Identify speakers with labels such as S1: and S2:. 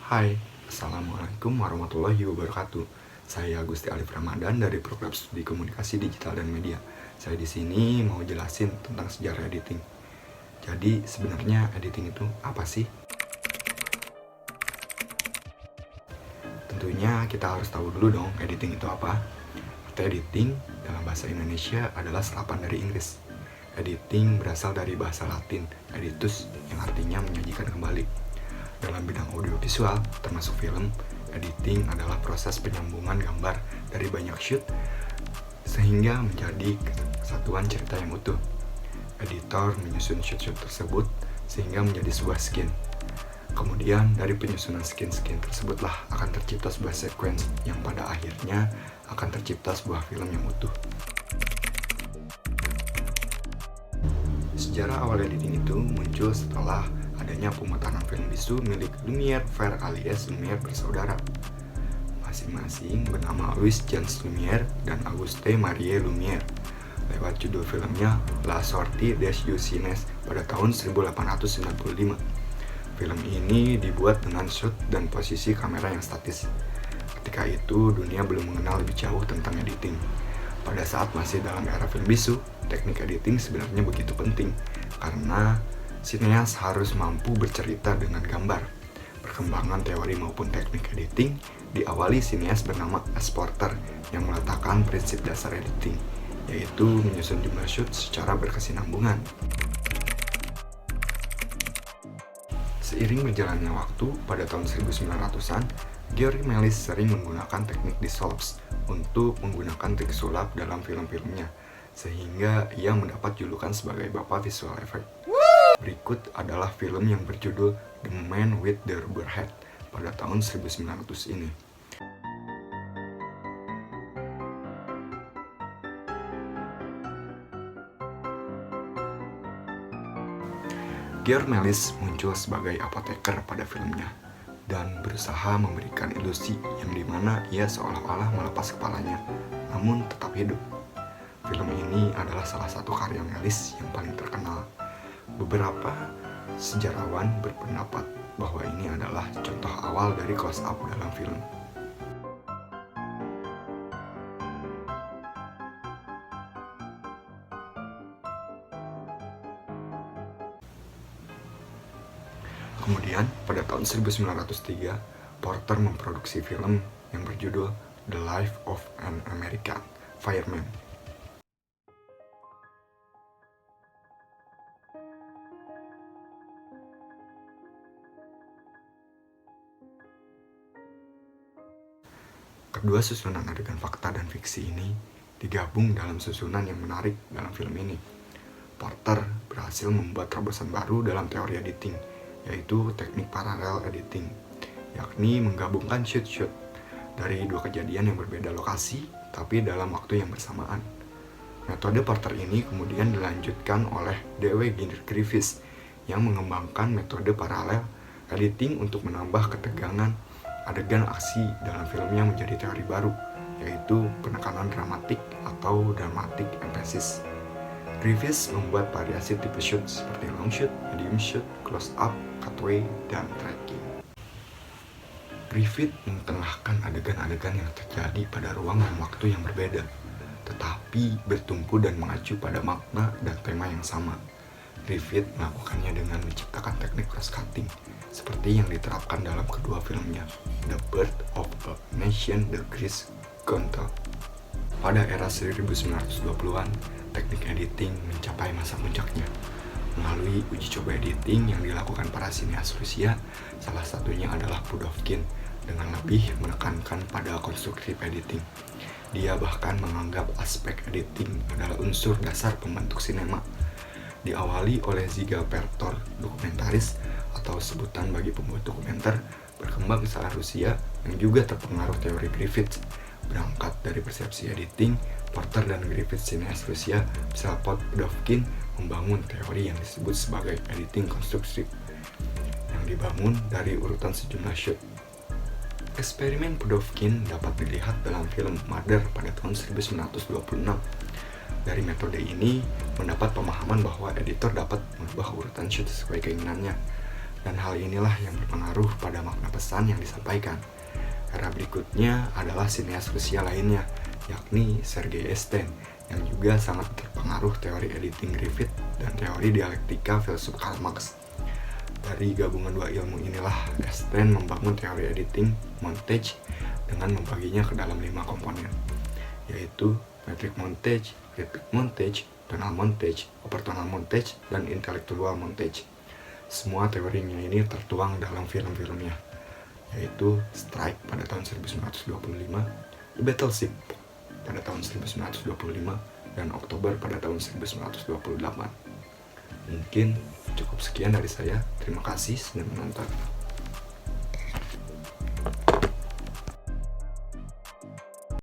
S1: Hai, Assalamualaikum warahmatullahi wabarakatuh. Saya Gusti Alif Ramadan dari Program Studi Komunikasi Digital dan Media. Saya di sini mau jelasin tentang sejarah editing. Jadi sebenarnya editing itu apa sih? Tentunya kita harus tahu dulu dong editing itu apa. Kata editing dalam bahasa Indonesia adalah serapan dari Inggris. Editing berasal dari bahasa Latin, editus, yang artinya menyajikan kembali. Dalam bidang audiovisual, termasuk film, editing adalah proses penyambungan gambar dari banyak shoot sehingga menjadi kesatuan cerita yang utuh. Editor menyusun shoot-shoot tersebut sehingga menjadi sebuah skin. Kemudian dari penyusunan skin-skin tersebutlah akan tercipta sebuah sequence yang pada akhirnya akan tercipta sebuah film yang utuh. Sejarah awal editing itu muncul setelah adanya pemutaran film bisu milik Lumière Faire alias Lumière bersaudara. Masing-masing bernama Louis Jean Lumière dan Auguste Marie Lumière. Lewat judul filmnya La Sortie des Usines pada tahun 1895. Film ini dibuat dengan shoot dan posisi kamera yang statis. Ketika itu dunia belum mengenal lebih jauh tentang editing. Pada saat masih dalam era film bisu, teknik editing sebenarnya begitu penting karena sineas harus mampu bercerita dengan gambar. Perkembangan teori maupun teknik editing diawali sineas bernama S. Porter yang meletakkan prinsip dasar editing, yaitu menyusun jumlah shoot secara berkesinambungan. Seiring berjalannya waktu, pada tahun 1900-an, George Méliès sering menggunakan teknik dissolves untuk menggunakan trik sulap dalam film-filmnya, sehingga ia mendapat julukan sebagai Bapak Visual Effect. Berikut adalah film yang berjudul The Man with the Rubber Hat pada tahun 1900 ini. George Méliès muncul sebagai apoteker pada filmnya dan berusaha memberikan ilusi yang dimana ia seolah-olah melepas kepalanya, namun tetap hidup. Film ini adalah salah satu karya Méliès yang paling terkenal. Beberapa sejarawan berpendapat bahwa ini adalah contoh awal dari close-up dalam film. Kemudian, pada tahun 1903, Porter memproduksi film yang berjudul The Life of an American Fireman. Kedua susunan adegan fakta dan fiksi ini digabung dalam susunan yang menarik dalam film ini. Porter berhasil membuat terobosan baru dalam teori editing, yaitu teknik parallel editing, yakni menggabungkan shoot-shoot dari dua kejadian yang berbeda lokasi, tapi dalam waktu yang bersamaan. Metode Porter ini kemudian dilanjutkan oleh D.W. Griffiths yang mengembangkan metode parallel editing untuk menambah ketegangan adegan aksi dalam filmnya menjadi teori baru, yaitu penekanan dramatik atau dramatic emphasis. Griffiths membuat variasi tipe shoot seperti long shoot, medium shoot, close up, cutaway, dan tracking. Griffith mengetengahkan adegan-adegan yang terjadi pada ruang dan waktu yang berbeda, tetapi bertumpu dan mengacu pada makna dan tema yang sama. Griffith melakukannya dengan menciptakan teknik cross-cutting, seperti yang diterapkan dalam kedua filmnya, The Birth of a Nation, The Chris Gonta. Pada era 1920-an, teknik editing mencapai masa puncaknya. Melalui uji coba editing yang dilakukan para sineas Rusia, salah satunya adalah Pudovkin, dengan lebih menekankan pada konstruktif editing. Dia bahkan menganggap aspek editing adalah unsur dasar pembentuk sinema. Diawali oleh Ziga Pertor, dokumentaris atau sebutan bagi pembuat dokumenter, berkembang saat Rusia yang juga terpengaruh teori Griffiths. Berangkat dari persepsi editing, Porter dan Griffiths sineas Rusia bersama Pudovkin membangun teori yang disebut sebagai editing konstruktif, yang dibangun dari urutan sejumlah shoot. Eksperimen Pudovkin dapat dilihat dalam film Mother pada tahun 1926. Dari metode ini, mendapat pemahaman bahwa editor dapat merubah urutan shoot sesuai keinginannya, dan hal inilah yang berpengaruh pada makna pesan yang disampaikan. Era berikutnya adalah sineas Rusia lainnya, yakni Sergei Eisenstein, yang juga sangat terpengaruh teori editing Griffith dan teori dialektika filsuf Karl Marx. Dari gabungan dua ilmu inilah Eisenstein membangun teori editing montage dengan membaginya ke dalam 5 komponen, yaitu metric montage, rhythmic montage, tonal montage, opertonal montage, dan intellectual montage. Semua teorinya ini tertuang dalam film-filmnya, yaitu Strike pada tahun 1925, The Battleship pada tahun 1925, dan Oktober pada tahun 1928. Mungkin cukup sekian dari saya. Terima kasih sudah menonton.